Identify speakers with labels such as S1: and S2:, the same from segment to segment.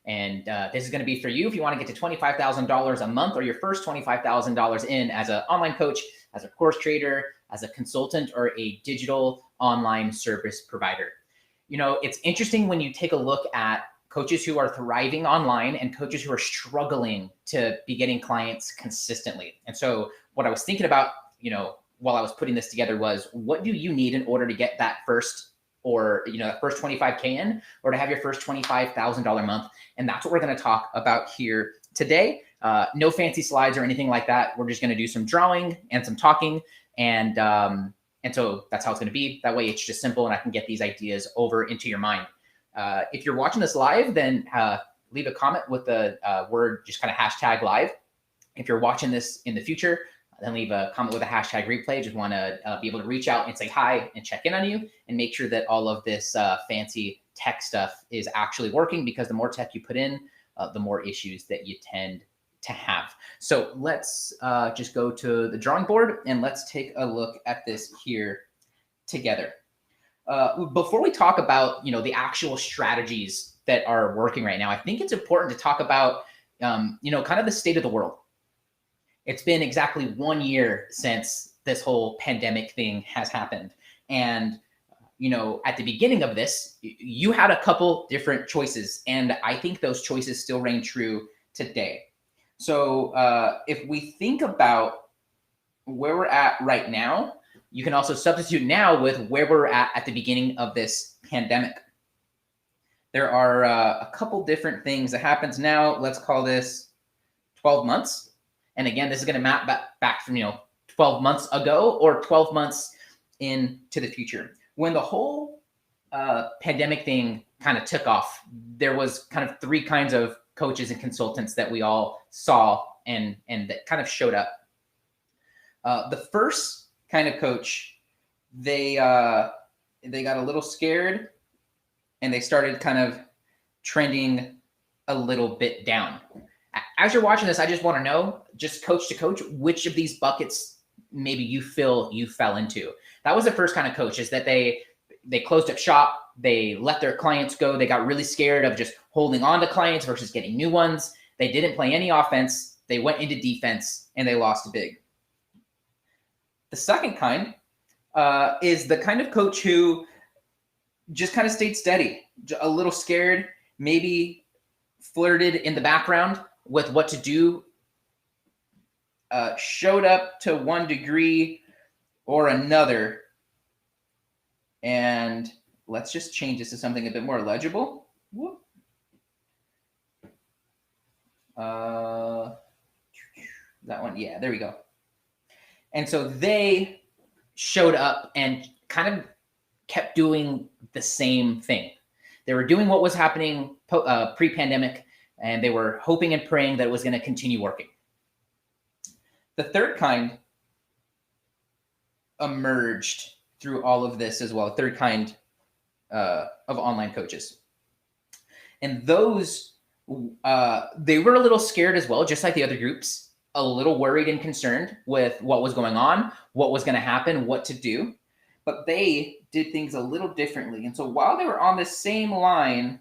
S1: And this is going to be for you if you want to get to $25,000 a month or your first $25,000 in as an online coach, as a course creator, as a consultant, or a digital online service provider. You know, it's interesting when you take a look at coaches who are thriving online and coaches who are struggling to be getting clients consistently. And so what I was thinking about, you know, while I was putting this together was, what do you need in order to get that first, or, you know, that first 25K in, or to have your first $25,000 month? And that's what we're going to talk about here today. No fancy slides or anything like that. We're just going to do some drawing and some talking. And so that's how it's going to be. That way it's just simple and I can get these ideas over into your mind. If you're watching this live, then leave a comment with the word, just kind of hashtag live. If you're watching this in the future, then leave a comment with a hashtag replay. Just want to be able to reach out and say hi and check in on you and make sure that all of this fancy tech stuff is actually working, because the more tech you put in, the more issues that you tend to have. So let's just go to the drawing board and let's take a look at this here together. Before we talk about, you know, the actual strategies that are working right now, I think it's important to talk about, you know, kind of the state of the world. It's been exactly 1 year since this whole pandemic thing has happened. And, you know, at the beginning of this, you had a couple different choices. And I think those choices still reign true today. So if we think about where we're at right now, you can also substitute now with where we're at the beginning of this pandemic. There are a couple different things that happens now. Let's call this 12 months. And again, this is going to map back from, you know, 12 months ago or 12 months into the future. When the whole pandemic thing kind of took off, there was kind of three kinds of coaches and consultants that we all saw and that kind of showed up. The first kind of coach, they got a little scared and they started kind of trending a little bit down. As you're watching this, I just want to know, just coach to coach, which of these buckets maybe you feel you fell into. That was the first kind of coach, is that they closed up shop, they let their clients go, they got really scared of just holding on to clients versus getting new ones. They didn't play any offense, they went into defense, and they lost big. The second kind is the kind of coach who just kind of stayed steady, a little scared, maybe flirted in the background with what to do, showed up to one degree or another. And let's just change this to something a bit more legible. That one, yeah, there we go. And so they showed up and kind of kept doing the same thing. They were doing what was happening pre-pandemic, and they were hoping and praying that it was going to continue working. The third kind emerged through all of this as well, third kind of online coaches. And those, they were a little scared as well, just like the other groups, a little worried and concerned with what was going on, what was going to happen, what to do. But they did things a little differently. And so while they were on the same line,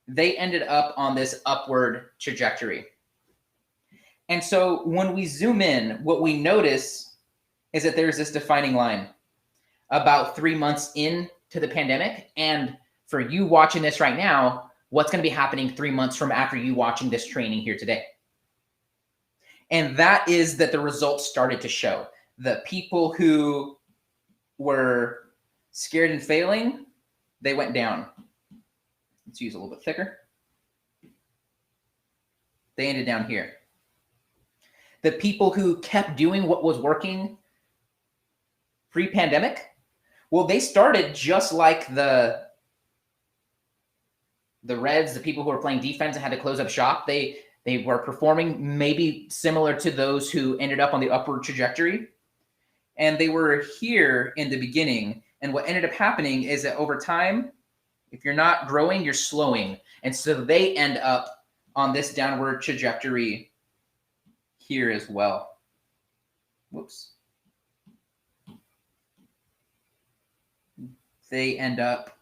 S1: they ended up on this upward trajectory. And so when we zoom in, what we notice is that there's this defining line about 3 months into the pandemic. And for you watching this right now, what's going to be happening 3 months from after you watching this training here today? And that is that the results started to show. The people who were scared and failing, they went down. Let's use a little bit thicker. They ended down here. The people who kept doing what was working pre-pandemic, well, they started just like the Reds, the people who were playing defense and had to close up shop. They were performing maybe similar to those who ended up on the upward trajectory. And they were here in the beginning. And what ended up happening is that over time, if you're not growing, you're slowing. And so they end up on this downward trajectory here as well. Whoops. They end up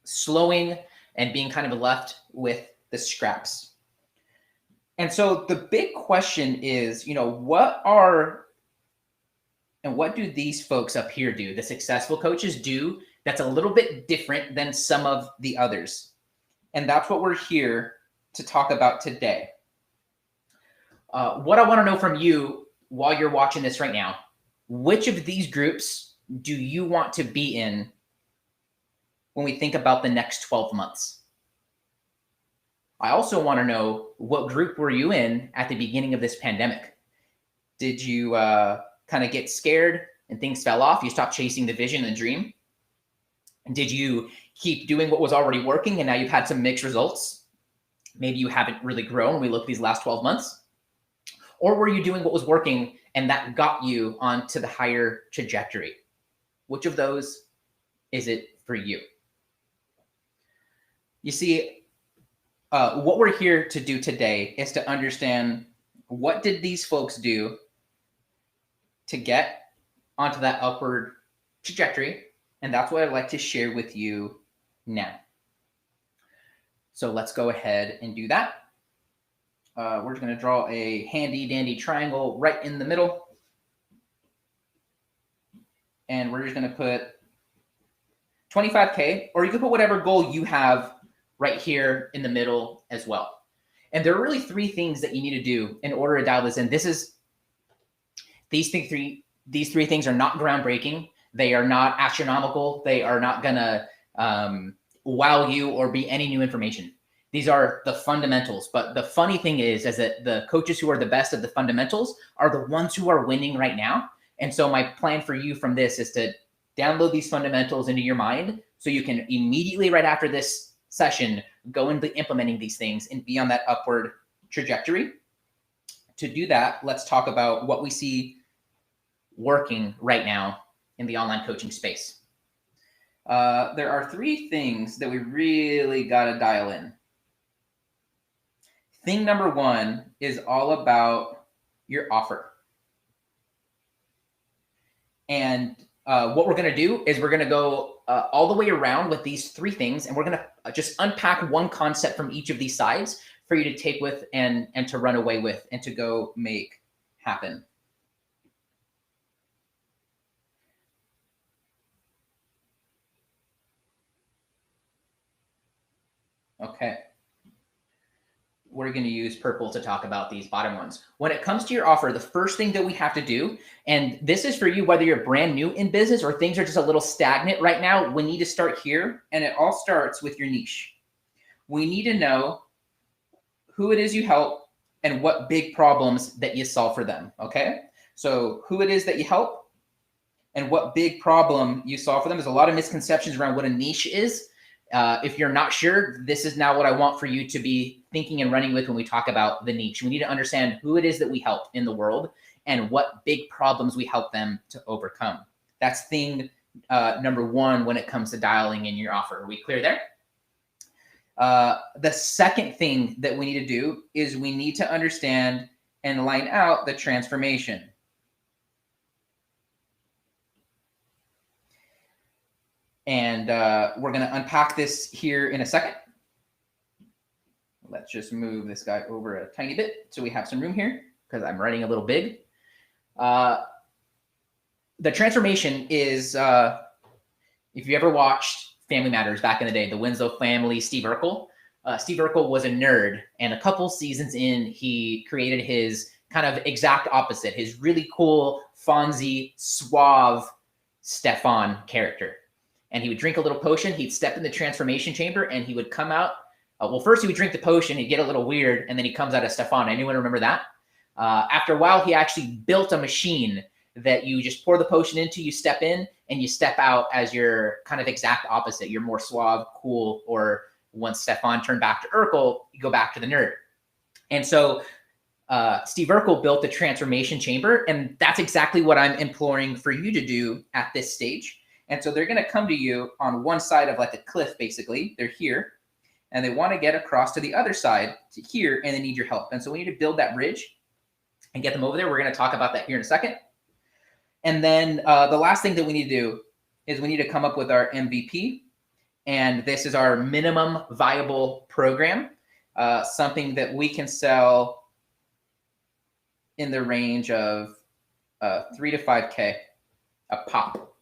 S1: slowing and being kind of left with the scraps. And so the big question is, what do these folks up here do, the successful coaches do, that's a little bit different than some of the others? And that's what we're here to talk about today. What I want to know from you while you're watching this right now, which of these groups do you want to be in when we think about the next 12 months? I also want to know, what group were you in at the beginning of this pandemic? Did you kind of get scared and things fell off? You stopped chasing the vision and the dream? Did you keep doing what was already working and now you've had some mixed results? Maybe you haven't really grown when we look at these last 12 months. Or were you doing what was working and that got you onto the higher trajectory? Which of those is it for you? You see, what we're here to do today is to understand, what did these folks do to get onto that upward trajectory? And that's what I'd like to share with you now. So let's go ahead and do that. We're just going to draw a handy dandy triangle right in the middle. And we're just going to put 25K, or you could put whatever goal you have right here in the middle as well. And there are really three things that you need to do in order to dial this in. These three things are not groundbreaking. They are not astronomical. They are not gonna wow you or be any new information. These are the fundamentals. But the funny thing is that the coaches who are the best at the fundamentals are the ones who are winning right now. And so my plan for you from this is to download these fundamentals into your mind so you can immediately, right after this session, go into implementing these things and be on that upward trajectory. To do that, let's talk about what we see working right now in the online coaching space. There are three things that we really got to dial in. Thing number one is all about your offer. And what we're going to do is we're going to go all the way around with these three things, and we're going to just unpack one concept from each of these sides for you to take with and to run away with and to go make happen. Okay. We're going to use purple to talk about these bottom ones. When it comes to your offer, the first thing that we have to do, and this is for you whether you're brand new in business or things are just a little stagnant right now, we need to start here, and it all starts with your niche. We need to know who it is you help and what big problems that you solve for them, okay? So who it is that you help and what big problem you solve for them. There's a lot of misconceptions around what a niche is. If you're not sure, this is now what I want for you to be thinking and running with when we talk about the niche. We need to understand who it is that we help in the world and what big problems we help them to overcome. That's thing number one when it comes to dialing in your offer. Are we clear there? The second thing that we need to do is we need to understand and line out the transformation. And we're going to unpack this here in a second. Let's just move this guy over a tiny bit so we have some room here because I'm writing a little big. The transformation is, if you ever watched Family Matters back in the day, the Winslow family, Steve Urkel. Steve Urkel was a nerd, and a couple seasons in, he created his kind of exact opposite, his really cool, Fonzie, suave Stefan character. And he would drink a little potion, he'd step in the transformation chamber, and he would come out. Well, first he would drink the potion, he'd get a little weird, and then he comes out as Stefan. Anyone remember that? After a while, he actually built a machine that you just pour the potion into, you step in, and you step out as your kind of exact opposite. You're more suave, cool, or once Stefan turned back to Urkel, you go back to the nerd. And so Steve Urkel built the transformation chamber, and that's exactly what I'm imploring for you to do at this stage. And so they're going to come to you on one side of like a cliff, basically. They're here, and they want to get across to the other side to here, and they need your help. And so we need to build that bridge and get them over there. We're going to talk about that here in a second. And then the last thing that we need to do is we need to come up with our MVP. And this is our minimum viable program, something that we can sell in the range of 3 to 5K a pop.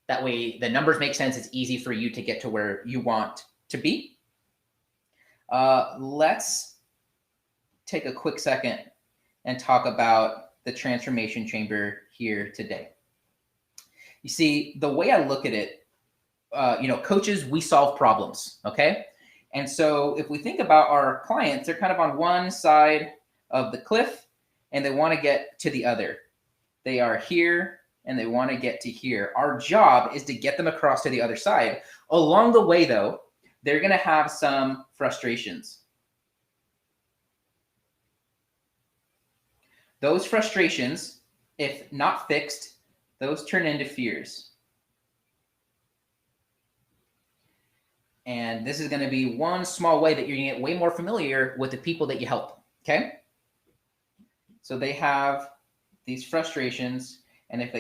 S1: That way the numbers make sense. It's easy for you to get to where you want to be. Let's take a quick second and talk about the transformation chamber here today. You see, the way I look at it, coaches, we solve problems, okay? And so if we think about our clients, they're kind of on one side of the cliff and they want to get to the other. They are here and they want to get to here. Our job is to get them across to the other side. Along the way, though, they're going to have some frustrations. Those frustrations, if not fixed, those turn into fears. And this is going to be one small way that you're going to get way more familiar with the people that you help, okay? So they have these frustrations, and if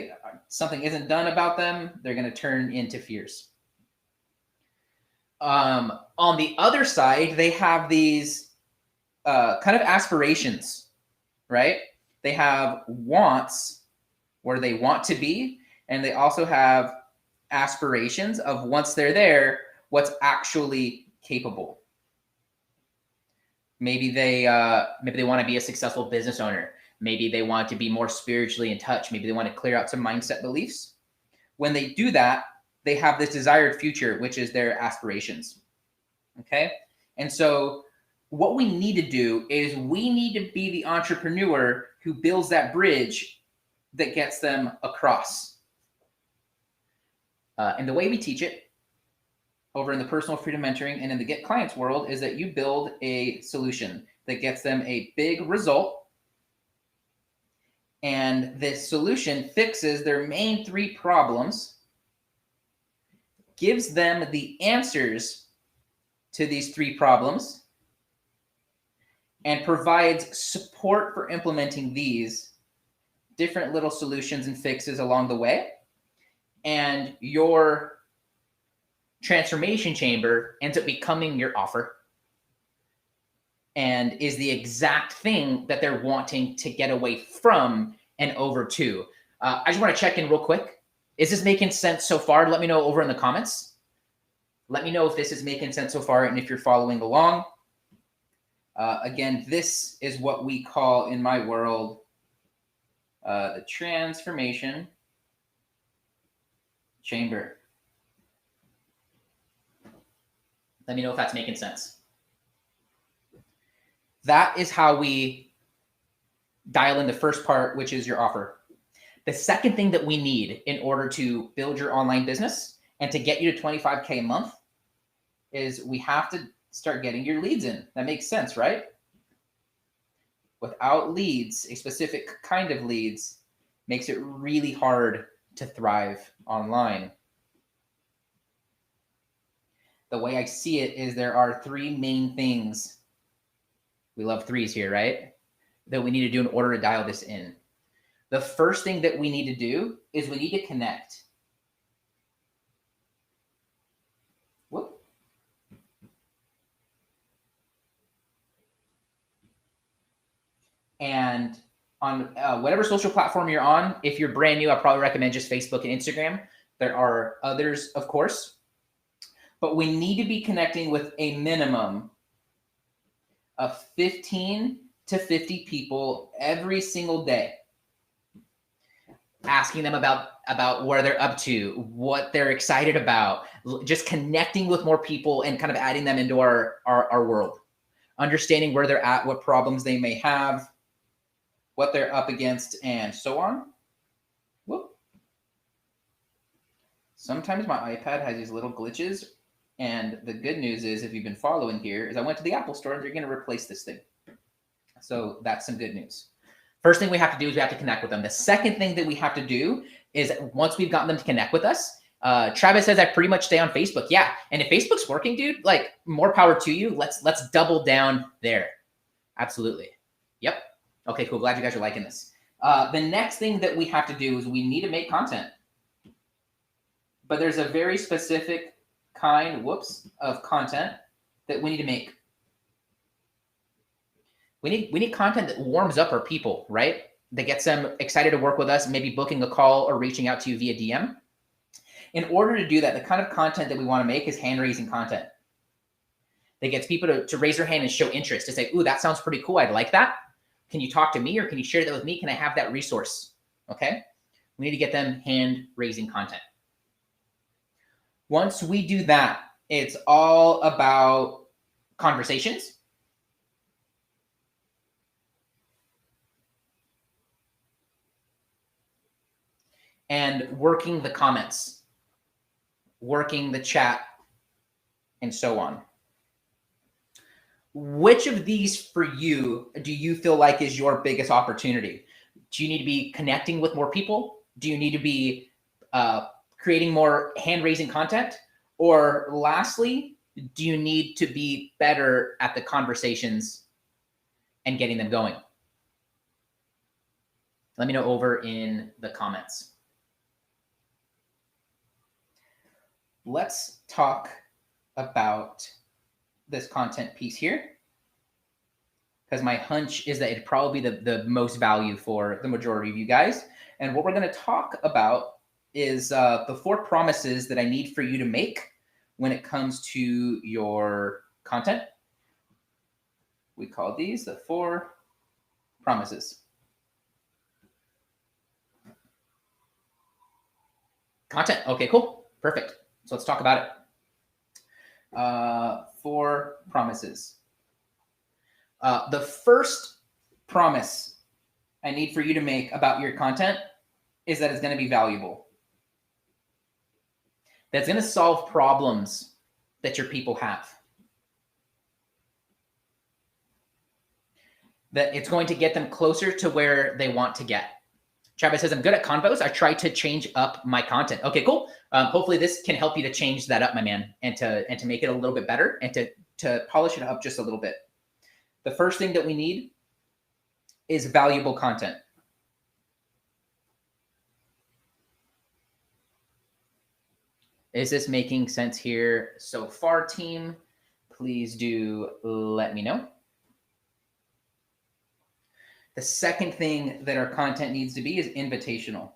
S1: something isn't done about them, they're going to turn into fears. On the other side, they have these kind of aspirations, right? They have wants where they want to be, and they also have aspirations of once they're there, what's actually capable. Maybe they want to be a successful business owner. Maybe they want to be more spiritually in touch. Maybe they want to clear out some mindset beliefs. When they do that, they have this desired future, which is their aspirations. Okay? And so what we need to do is we need to be the entrepreneur who builds that bridge that gets them across. And the way we teach it over in the personal freedom mentoring and in the Get Clients world is that you build a solution that gets them a big result. And this solution fixes their main 3 problems, gives them the answers to these 3 problems, and provides support for implementing these different little solutions and fixes along the way. And your transformation chamber ends up becoming your offer and is the exact thing that they're wanting to get away from and over to. I just want to check in real quick. Is this making sense so far? Let me know over in the comments. Let me know if this is making sense so far and if you're following along. Again, this is what we call in my world the transformation chamber. Let me know if that's making sense. That is how we dial in the first part, which is your offer. The second thing that we need in order to build your online business and to get you to 25K a month is we have to start getting your leads in. That makes sense, right? Without leads, a specific kind of leads makes it really hard to thrive online. The way I see it is there are 3 main things. We love 3s here, right? That we need to do in order to dial this in. The first thing that we need to do is we need to connect. Whoop. And on whatever social platform you're on, if you're brand new, I probably recommend just Facebook and Instagram. There are others, of course. But we need to be connecting with a minimum of 15 to 50 people every single day, asking them about where they're up to, what they're excited about, just connecting with more people and kind of adding them into our world, understanding where they're at, what problems they may have, what they're up against, and so on. Whoop. Sometimes my iPad has these little glitches. And the good news is, if you've been following here, is I went to the Apple store and they're going to replace this thing. So that's some good news. First thing we have to do is we have to connect with them. The second thing that we have to do is once we've gotten them to connect with us, Travis says I pretty much stay on Facebook. Yeah. And if Facebook's working, dude, like more power to you. Let's double down there. Absolutely. Yep. Okay, cool. Glad you guys are liking this. The next thing that we have to do is we need to make content. But there's a very specific kind, of content that we need to make. We need content that warms up our people, right? That gets them excited to work with us, maybe booking a call or reaching out to you via DM. In order to do that, the kind of content that we want to make is hand-raising content that gets people to raise their hand and show interest, to say, ooh, that sounds pretty cool. I'd like that. Can you talk to me, or can you share that with me? Can I have that resource? Okay. We need to get them hand-raising content. Once we do that, it's all about conversations. And working the comments, working the chat, and so on. Which of these for you do you feel like is your biggest opportunity? Do you need to be connecting with more people? Do you need to be creating more hand-raising content? Or lastly, do you need to be better at the conversations and getting them going? Let me know over in the comments. Let's talk about this content piece here, because my hunch is that it'd probably be the most value for the majority of you guys. And what we're going to talk about is the 4 promises that I need for you to make when it comes to your content. We call these the 4 promises. Content. Okay, cool. Perfect. So let's talk about it. 4 promises. The first promise I need for you to make about your content is that it's going to be valuable. That's going to solve problems that your people have. That it's going to get them closer to where they want to get. Travis says, I'm good at convos. I try to change up my content. Okay, cool. Hopefully this can help you to change that up, my man, and to make it a little bit better and to polish it up just a little bit. The first thing that we need is valuable content. Is this making sense here so far, team? Please do let me know. The second thing that our content needs to be is invitational.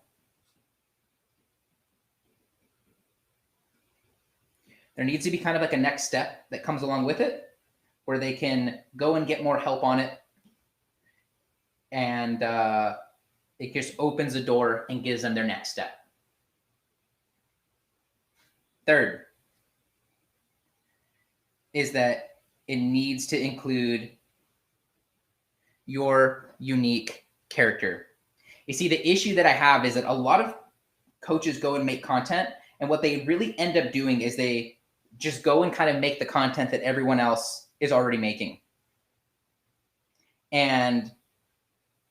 S1: There needs to be kind of like a next step that comes along with it, where they can go and get more help on it. And it just opens the door and gives them their next step. Third is that it needs to include your unique character. You see, the issue that I have is that a lot of coaches go and make content, and what they really end up doing is they just go and kind of make the content that everyone else is already making. And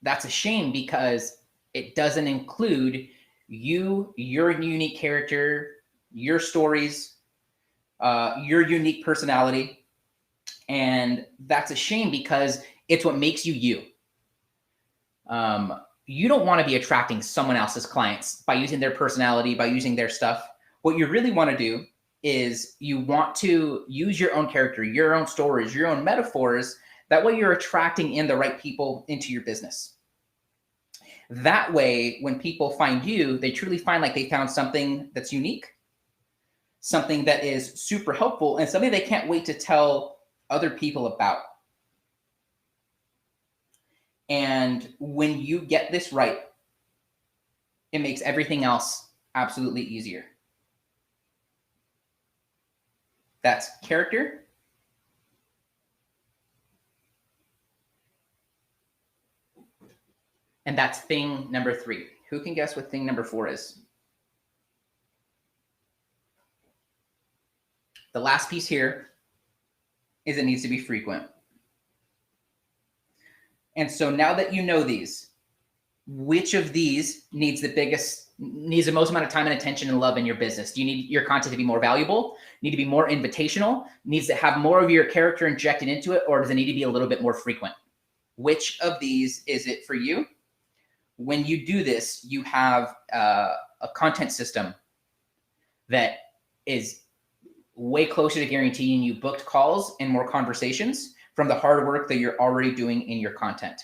S1: that's a shame, because it doesn't include you, your unique character, your stories, your unique personality. And that's a shame, because it's what makes you you. You don't want to be attracting someone else's clients by using their personality, by using their stuff. What you really want to do is you want to use your own character, your own stories, your own metaphors. That way you're attracting in the right people into your business. That way, when people find you, they truly find like they found something that's unique, something that is super helpful, and something they can't wait to tell other people about. And when you get this right, it makes everything else absolutely easier. That's character. And that's thing number 3. Who can guess what thing number 4 is? The last piece here is it needs to be frequent. And so now that you know these, which of these needs the most amount of time and attention and love in your business? Do you need your content to be more valuable? Need to be more invitational? Needs to have more of your character injected into it? Or does it need to be a little bit more frequent? Which of these is it for you? When you do this, you have a content system that is way closer to guaranteeing you booked calls and more conversations from the hard work that you're already doing in your content.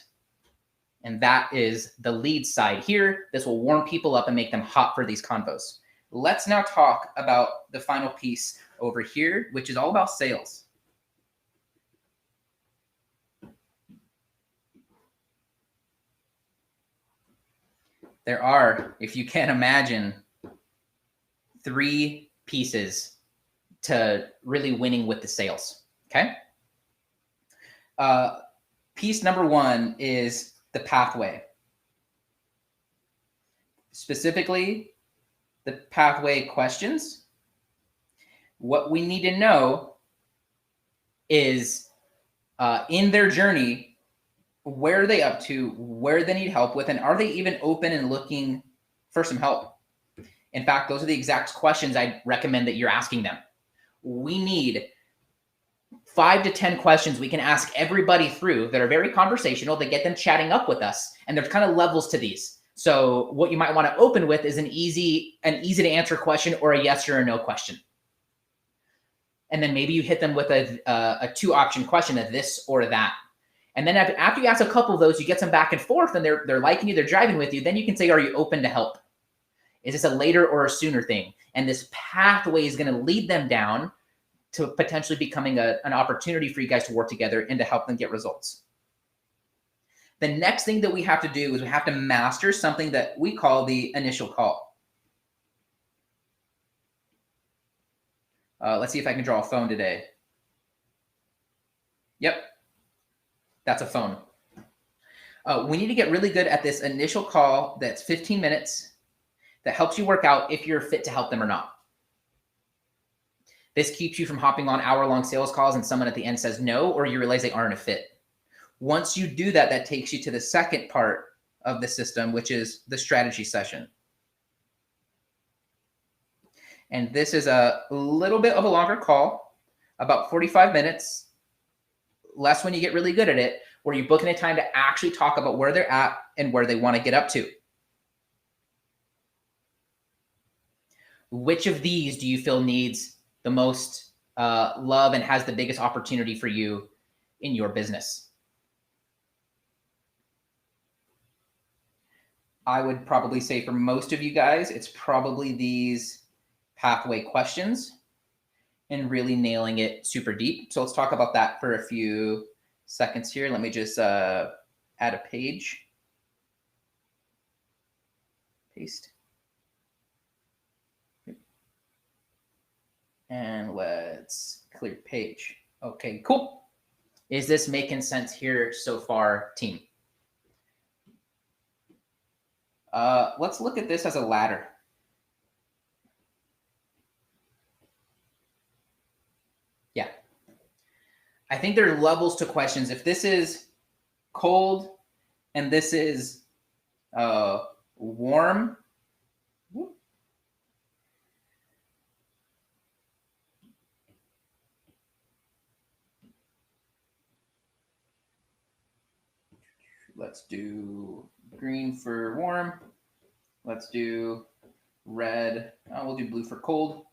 S1: And that is the lead side here. This will warm people up and make them hot for these convos. Let's now talk about the final piece over here, which is all about sales. There are, if you can imagine, 3 pieces to really winning with the sales, okay? Piece number 1 is the pathway. Specifically, the pathway questions. What we need to know is in their journey, where are they up to, where they need help with, and are they even open and looking for some help? In fact, those are the exact questions I'd recommend that you're asking them. We need 5 to 10 questions we can ask everybody through that are very conversational, that get them chatting up with us. And there's kind of levels to these. So what you might want to open with is an easy to answer question or a yes or a no question. And then maybe you hit them with a 2-option question, of this or that. And then after you ask a couple of those, you get some back and forth and they're liking you, they're driving with you. Then you can say, are you open to help? Is this a later or a sooner thing? And this pathway is going to lead them down to potentially becoming an opportunity for you guys to work together and to help them get results. The next thing that we have to do is we have to master something that we call the initial call. Let's see if I can draw a phone today. Yep, that's a phone. We need to get really good at this initial call that's 15 minutes that helps you work out if you're fit to help them or not. This keeps you from hopping on hour-long sales calls and someone at the end says no, or you realize they aren't a fit. Once you do that, that takes you to the second part of the system, which is the strategy session. And this is a little bit of a longer call, about 45 minutes, less when you get really good at it, where you book in a time to actually talk about where they're at and where they want to get up to. Which of these do you feel needs the most love and has the biggest opportunity for you in your business? I would probably say for most of you guys, it's probably these pathway questions and really nailing it super deep. So let's talk about that for a few seconds here. Let me just add a page. Paste. And let's clear page. Okay, cool. Is this making sense here so far, team? Let's look at this as a ladder. Yeah. I think there are levels to questions. If this is cold and this is warm, let's do green for warm. Let's do red. We'll do blue for cold,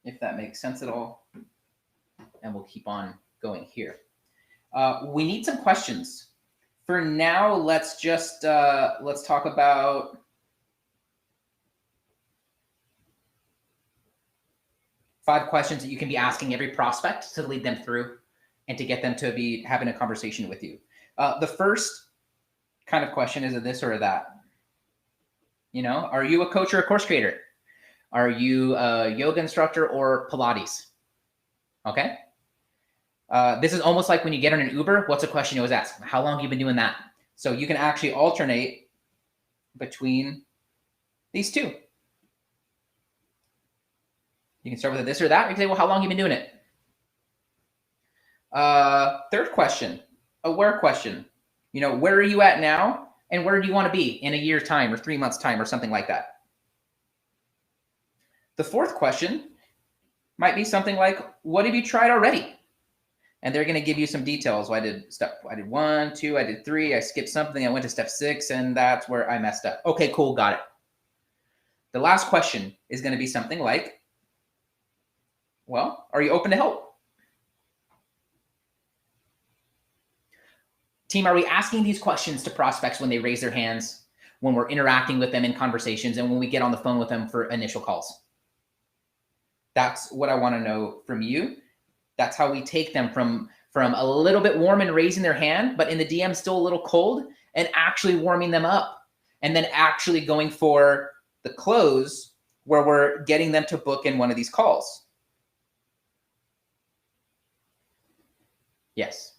S1: if that makes sense at all. And we'll keep on going here. We need some questions. For now, let's just let's talk about five questions that you can be asking every prospect to lead them through and to get them to be having a conversation with you. The first kind of question is a this or a that. You know, are you a coach or a course creator? Are you a yoga instructor or Pilates? Okay. This is almost like when you get on an Uber, what's a question you always ask? How long have you been doing that? So you can actually alternate between these two. You can start with a this or that. You can say, well, how long have you been doing it? Third question, a where question. You know, where are you at now? And where do you want to be in a year's time or 3 months' time or something like that? The fourth question might be something like, what have you tried already? And they're going to give you some details. Well, I did 1, 2, I did 3, I skipped something, I went to step 6, and that's where I messed up. Okay, cool, got it. The last question is going to be something like, Well, are you open to help? Team, are we asking these questions to prospects when they raise their hands, when we're interacting with them in conversations, and when we get on the phone with them for initial calls? That's what I want to know from you. That's how we take them from a little bit warm and raising their hand, but in the DM still a little cold, and actually warming them up, and then actually going for the close where we're getting them to book in one of these calls. Yes.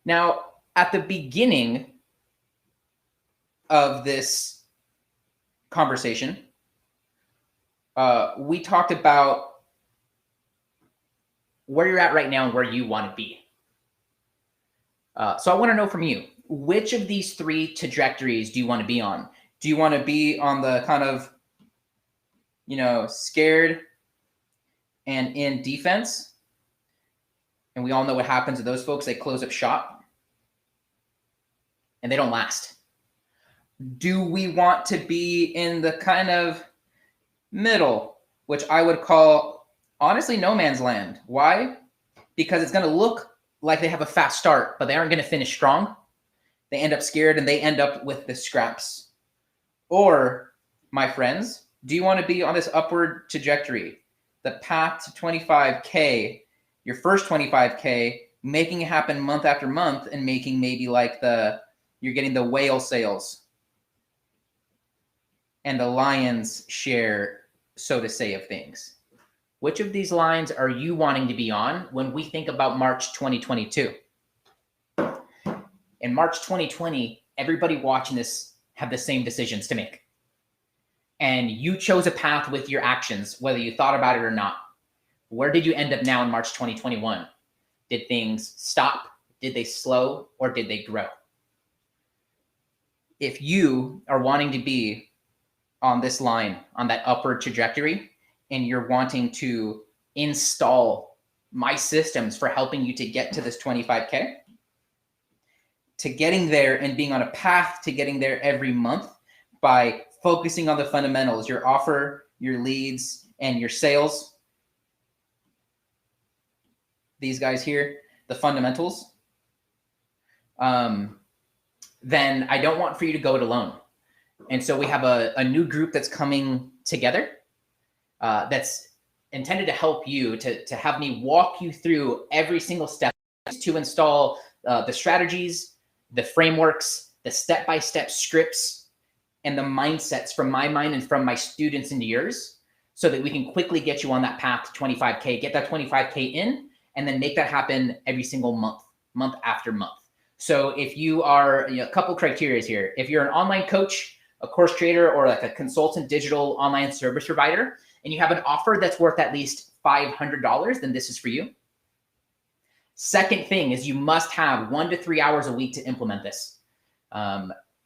S1: Now, at the beginning of this conversation, we talked about where you're at right now and where you want to be. So I want to know from you, which of these three trajectories do you want to be on? Do you want to be on the kind of, scared and in defense? And we all know what happens to those folks. They close up shop and they don't last. Do we want to be in the kind of middle, which I would call honestly no man's land? Why? Because it's going to look like they have a fast start, but they aren't going to finish strong. They end up scared and they end up with the scraps. Or, my friends, do you want to be on this upward trajectory? The path to 25K, your first 25K, making it happen month after month and making maybe like you're getting the whale sales and the lion's share, so to say, of things. Which of these lines are you wanting to be on when we think about March 2022? In March 2020, everybody watching this have the same decisions to make. And you chose a path with your actions, whether you thought about it or not. Where did you end up now in March 2021? Did things stop? Did they slow? Or did they grow? If you are wanting to be on this line, on that upward trajectory, and you're wanting to install my systems for helping you to get to this 25K, to getting there and being on a path to getting there every month by focusing on the fundamentals, your offer, your leads, and your sales. These guys here, the fundamentals. Then I don't want for you to go it alone. And so we have a new group that's coming together that's intended to help you, to have me walk you through every single step to install the strategies, the frameworks, the step-by-step scripts, and the mindsets from my mind and from my students into yours, so that we can quickly get you on that path to 25K, get that 25K in, and then make that happen every single month after month. So if you are, a couple criteria here. If you're an online coach, a course creator, or like a consultant digital online service provider, and you have an offer that's worth at least $500, then this is for you. Second thing is you must have 1 to 3 hours a week to implement this.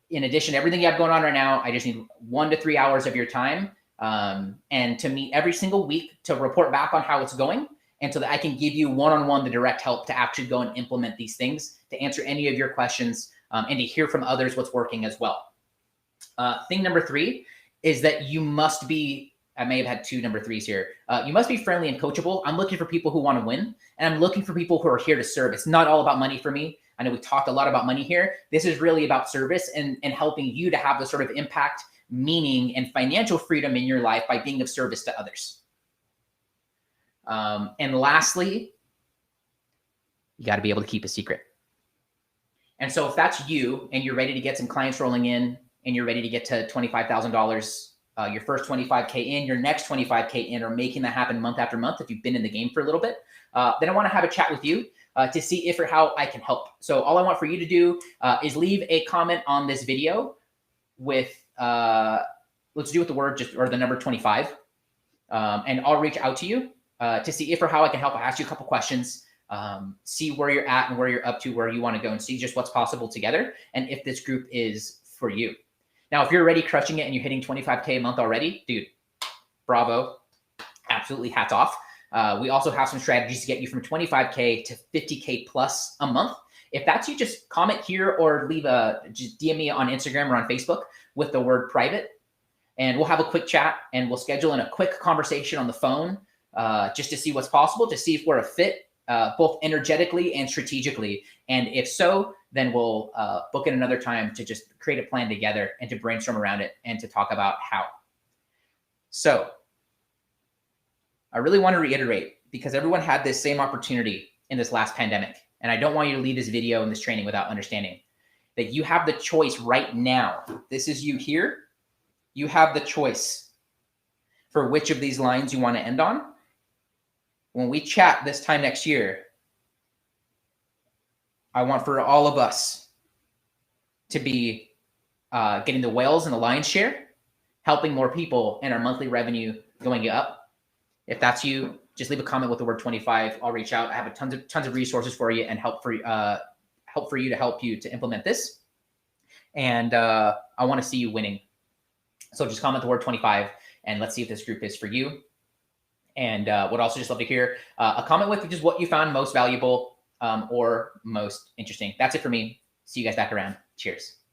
S1: In addition to everything you have going on right now, I just need 1 to 3 hours of your time and to meet every single week to report back on how it's going, and so that I can give you one-on-one the direct help to actually go and implement these things, to answer any of your questions, and to hear from others what's working as well. Thing number 3 is that you must be, I may have had 2 number 3s here. You must be friendly and coachable. I'm looking for people who want to win, and I'm looking for people who are here to serve. It's not all about money for me. I know we talked a lot about money here. This is really about service and helping you to have the sort of impact, meaning, and financial freedom in your life by being of service to others. And lastly, you got to be able to keep a secret. And so if that's you and you're ready to get some clients rolling in and you're ready to get to $25,000, your first 25K in, your next 25K in, or making that happen month after month, if you've been in the game for a little bit, then I want to have a chat with you to see if or how I can help. So all I want for you to do is leave a comment on this video with, let's do with the word just, or the number 25. And I'll reach out to you to see if or how I can help. I'll ask you a couple questions, see where you're at and where you're up to, where you want to go, and see just what's possible together, and if this group is for you. Now, if you're already crushing it and you're hitting 25K a month already, dude, bravo. Absolutely hats off. We also have some strategies to get you from 25K to 50K plus a month. If that's you, just comment here or just DM me on Instagram or on Facebook with the word private, and we'll have a quick chat and we'll schedule in a quick conversation on the phone just to see what's possible, to see if we're a fit, both energetically and strategically. And if so, then we'll book in another time to just create a plan together and to brainstorm around it and to talk about how. So I really want to reiterate, because everyone had this same opportunity in this last pandemic. And I don't want you to leave this video and this training without understanding that you have the choice right now. This is you here. You have the choice for which of these lines you want to end on. When we chat this time next year, I want for all of us to be getting the whales and the lion's share, helping more people, and our monthly revenue going up. If that's you, just leave a comment with the word 25. I'll reach out. I have tons of resources for you and help for you to help you to implement this. And I want to see you winning. So just comment the word 25 and let's see if this group is for you. And would also just love to hear a comment with just what you found most valuable or most interesting. That's it for me. See you guys back around. Cheers.